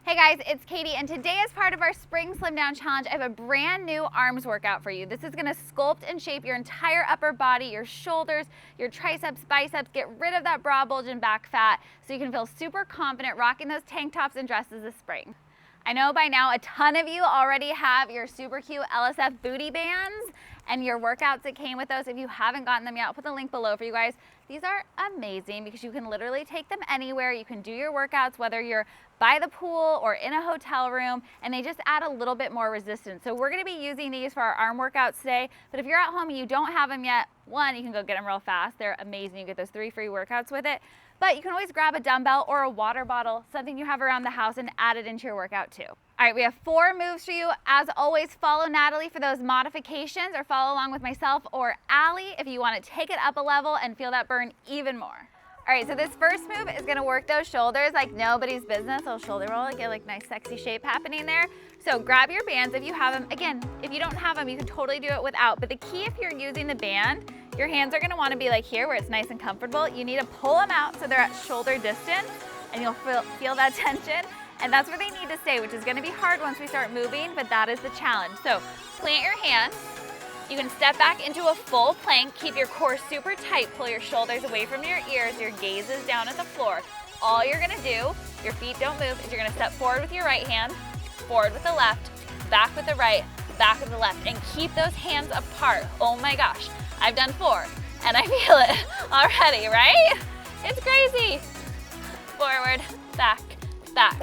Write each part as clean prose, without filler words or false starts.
Hey guys, it's Katie, and today as part of our Spring Slim Down Challenge, I have a brand new arms workout for you. This is gonna sculpt and shape your entire upper body, your shoulders, your triceps, biceps, get rid of that bra bulge and back fat so you can feel super confident rocking those tank tops and dresses this spring. I know by now a ton of you already have your super cute LSF booty bands and your workouts that came with those. If you haven't gotten them yet, I'll put the link below for you guys. These are amazing because you can literally take them anywhere. You can do your workouts whether you're by the pool or in a hotel room, and they just add a little bit more resistance. So we're gonna be using these for our arm workouts today, but if you're at home and you don't have them yet, one, you can go get them real fast. They're amazing. You get those 3 free workouts with it. But you can always grab a dumbbell or a water bottle, something you have around the house, and add it into your workout too. All right, we have 4 moves for you. As always, follow Natalie for those modifications, or follow along with myself or Allie if you want to take it up a level and feel that burn even more. All right, so this first move is gonna work those shoulders like nobody's business. Little shoulder roll, get like nice sexy shape happening there. So grab your bands if you have them. Again, if you don't have them, you can totally do it without. But the key, if you're using the band, your hands are gonna wanna be like here where it's nice and comfortable. You need to pull them out so they're at shoulder distance, and you'll feel that tension. And that's where they need to stay, which is gonna be hard once we start moving, but that is the challenge. So plant your hands. You can step back into a full plank, keep your core super tight, pull your shoulders away from your ears, your gaze is down at the floor. All you're gonna do, your feet don't move, is you're gonna step forward with your right hand, forward with the left, back with the right, back with the left, and keep those hands apart. Oh my gosh, I've done 4, and I feel it already, right? It's crazy. Forward, back, back,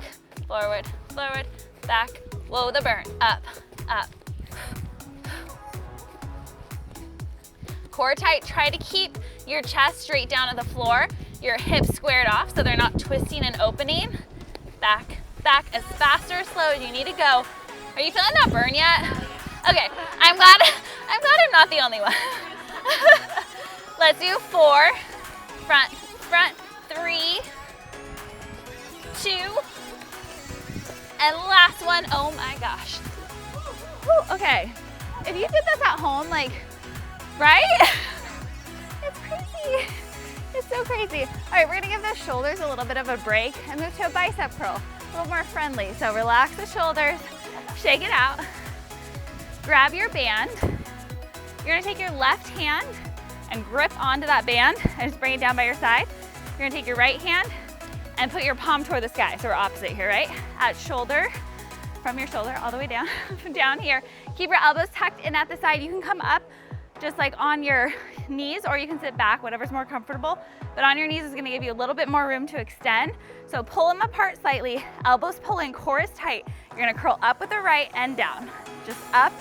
forward, forward, back. Whoa, the burn, up, up. Core tight, try to keep your chest straight down to the floor, your hips squared off so they're not twisting and opening. Back, back, as fast or slow as you need to go. Are you feeling that burn yet? Okay, I'm glad I'm not the only one. Let's do 4, front, front, 3, 2, and last one. Oh my gosh. Whew, okay, if you did this at home, like, right? It's crazy. It's so crazy. All right, we're gonna give those shoulders a little bit of a break and move to a bicep curl, a little more friendly. So relax the shoulders, shake it out. Grab your band. You're gonna take your left hand and grip onto that band and just bring it down by your side. You're gonna take your right hand and put your palm toward the sky. So we're opposite here, right? At shoulder, from your shoulder all the way down, down here. Keep your elbows tucked in at the side. You can come up just like on your knees, or you can sit back, whatever's more comfortable. But on your knees is gonna give you a little bit more room to extend. So pull them apart slightly, elbows pull in, core is tight. You're gonna curl up with the right and down. Just up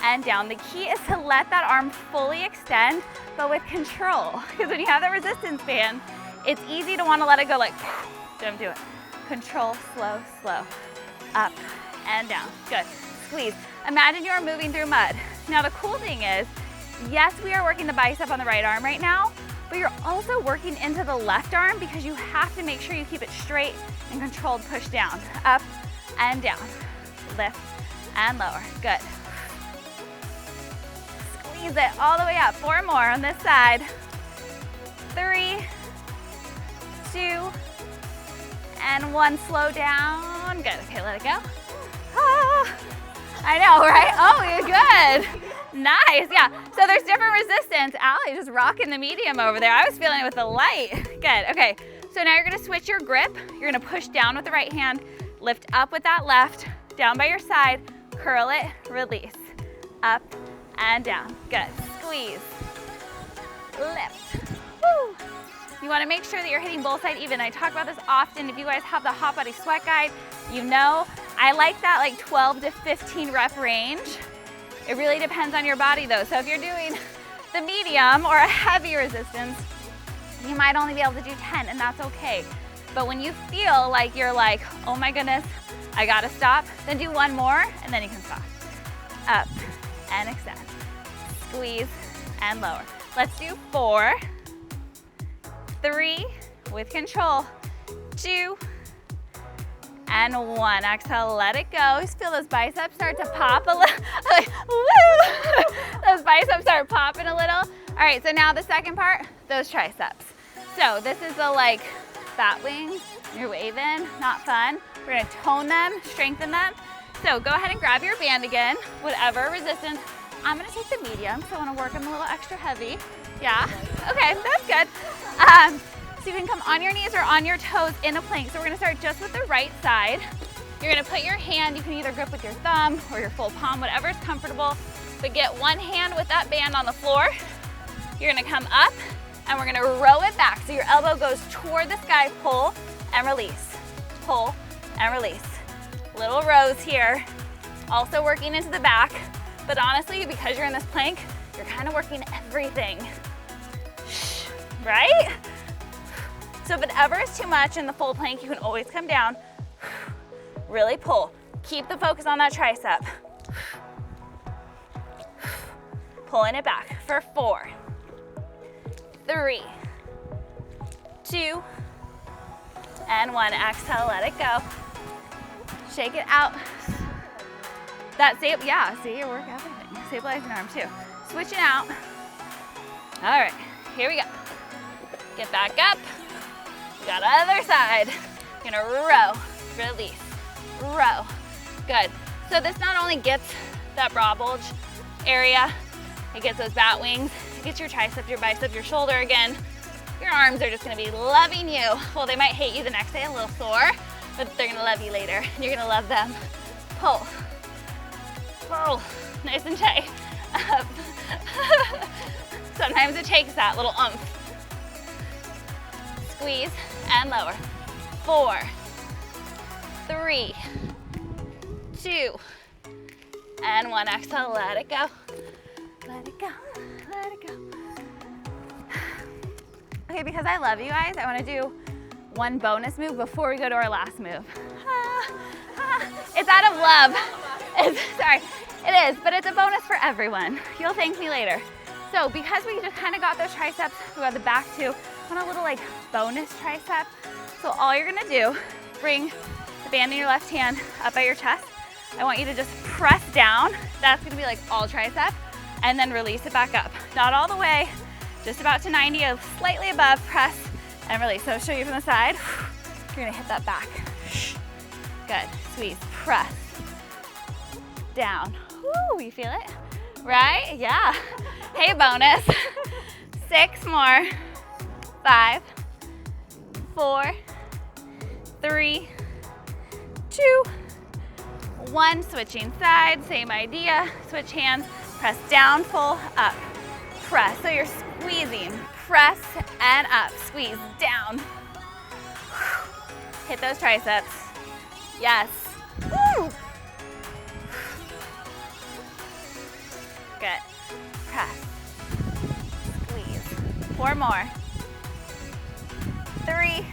and down. The key is to let that arm fully extend, but with control. Because when you have the resistance band, it's easy to wanna let it go like, don't do it. Control, slow, slow. Up and down, good. Squeeze. Imagine you're moving through mud. Now the cool thing is, yes, we are working the bicep on the right arm right now, but you're also working into the left arm because you have to make sure you keep it straight and controlled push down. Up and down. Lift and lower. Good. Squeeze it all the way up. 4 more on this side. 3, 2, and 1. Slow down. Good. Okay, let it go. Ah, I know, right? Oh, you're good. Nice, yeah. So there's different resistance. Allie just rocking the medium over there. I was feeling it with the light. Good, okay. So now you're gonna switch your grip. You're gonna push down with the right hand, lift up with that left, down by your side, curl it, release. Up and down, good. Squeeze, lift, woo. You wanna make sure that you're hitting both sides even. I talk about this often. If you guys have the Hot Body Sweat Guide, you know, I like that like 12 to 15 rep range. It really depends on your body though. So if you're doing the medium or a heavy resistance, you might only be able to do 10, and that's okay. But when you feel like you're like, oh my goodness, I gotta stop, then do 1 more and then you can stop. Up and extend. Squeeze and lower. Let's do 4, 3, with control, 2, and 1. Exhale, let it go. Just feel those biceps start to pop a little. Woo! Those biceps start popping a little. All right, so now the second part, those triceps. So this is the like bat wings, you're waving, not fun. We're gonna tone them, strengthen them. So go ahead and grab your band again, whatever resistance. I'm gonna take the medium, so I wanna work them a little extra heavy. Yeah, okay, that's good. So you can come on your knees or on your toes in a plank. So we're gonna start just with the right side. You're gonna put your hand, you can either grip with your thumb or your full palm, whatever's comfortable, but get one hand with that band on the floor. You're gonna come up and we're gonna row it back. So your elbow goes toward the sky, pull and release, pull and release. Little rows here, also working into the back, but honestly, because you're in this plank, you're kind of working everything, right? So if it ever is too much in the full plank, you can always come down. Really pull. Keep the focus on that tricep. Pulling it back for 4, 3, 2, and 1. Exhale, let it go. Shake it out. Yeah, see, you work everything. Stabilizing arm too. Switching out. All right, here we go. Get back up. We got other side. You're gonna row, release. Row. Good. So this not only gets that bra bulge area, it gets those bat wings, it gets your triceps, your biceps, your shoulder again. Your arms are just gonna be loving you. Well, they might hate you the next day, a little sore, but they're gonna love you later. You're gonna love them. Pull. Pull. Nice and tight. Up. Sometimes it takes that little oomph. Squeeze and lower. 4, 3, 2, and 1. Exhale, let it go. Let it go, let it go. Okay, because I love you guys, I wanna do one bonus move before we go to our last move. It's out of love. Sorry, it is, but it's a bonus for everyone. You'll thank me later. So because we just kind of got those triceps, we got the back too, I want a little like bonus tricep. So all you're gonna do, bring the band in your left hand up by your chest. I want you to just press down. That's gonna be like all tricep, and then release it back up. Not all the way, just about to 90, slightly above, press and release. So I'll show you from the side. You're gonna hit that back. Good, squeeze, press, down. Woo, you feel it? Right, yeah. Hey, bonus. 6 more, 5, 4, 3, 2, 1. Switching sides, same idea. Switch hands, press down, pull, up, press. So you're squeezing, press and up, squeeze, down. Hit those triceps. Yes. Woo. Good. Press, squeeze. 4 more. 3,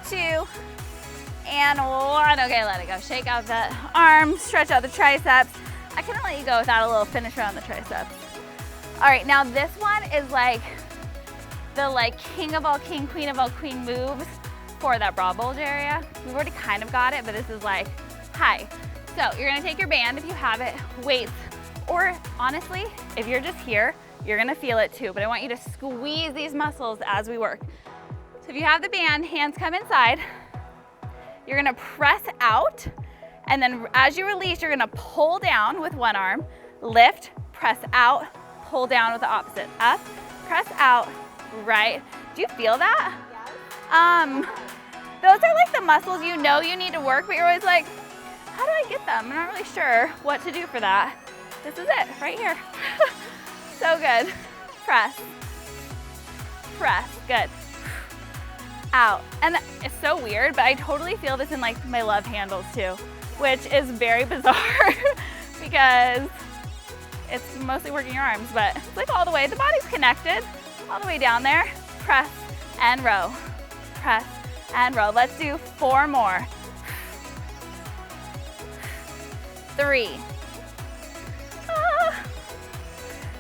2, and 1. Okay, let it go. Shake out the arms, stretch out the triceps. I couldn't let you go without a little finish around the triceps. All right, now this one is like the king of all king, queen of all queen moves for that bra bulge area. We've already kind of got it, but this is like high. So you're gonna take your band if you have it, weights, or honestly, if you're just here, you're gonna feel it too, but I want you to squeeze these muscles as we work. So if you have the band, hands come inside, you're gonna press out, and then as you release, you're gonna pull down with one arm, lift, press out, pull down with the opposite. Up, press out, right. Do you feel that? Yes. Those are like the muscles you know you need to work, but you're always like, how do I get them? I'm not really sure what to do for that. This is it, right here. So good. Press, press, good. Out. And it's so weird, but I totally feel this in like my love handles too, which is very bizarre because it's mostly working your arms, but it's like all the way, the body's connected, all the way down there. Press and row, press and row. Let's do 4 more. 3.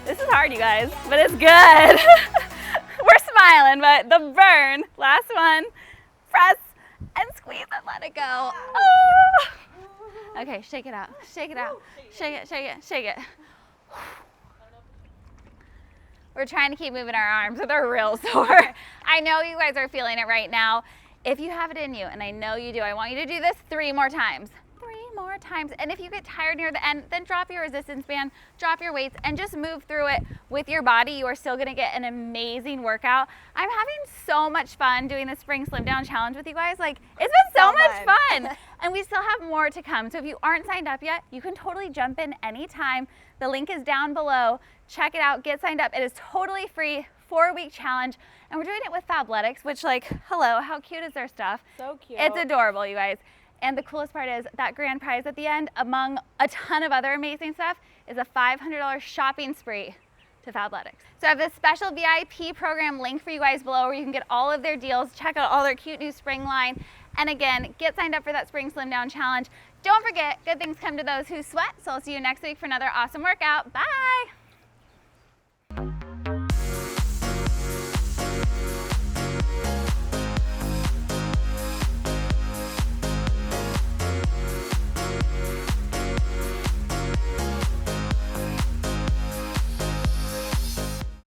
This is hard, you guys, but it's good. We're smiling, but the burn. Last one. Press and squeeze and let it go. Oh. Okay, shake it out. Shake it out. Shake it, shake it, shake it. we're trying to keep moving our arms, so they're real sore. I know you guys are feeling it right now. If you have it in you, and I know you do, I want you to do this 3 more times. 3 more times. And if you get tired near the end, then drop your resistance band, drop your weights, and just move through it with your body. You are still gonna get an amazing workout. I'm having so much fun doing the Spring Slim Down Challenge with you guys. Like, it's been so much fun. And we still have more to come. So if you aren't signed up yet, you can totally jump in anytime. The link is down below. Check it out, get signed up. It is totally free, 4-week challenge. And we're doing it with Fabletics, which, like, hello, how cute is their stuff? So cute. It's adorable, you guys. And the coolest part is that grand prize at the end, among a ton of other amazing stuff, is a $500 shopping spree to Fabletics. So I have this special VIP program link for you guys below where you can get all of their deals, check out all their cute new spring line, and again, get signed up for that Spring Slim Down Challenge. Don't forget, good things come to those who sweat, so I'll see you next week for another awesome workout. Bye!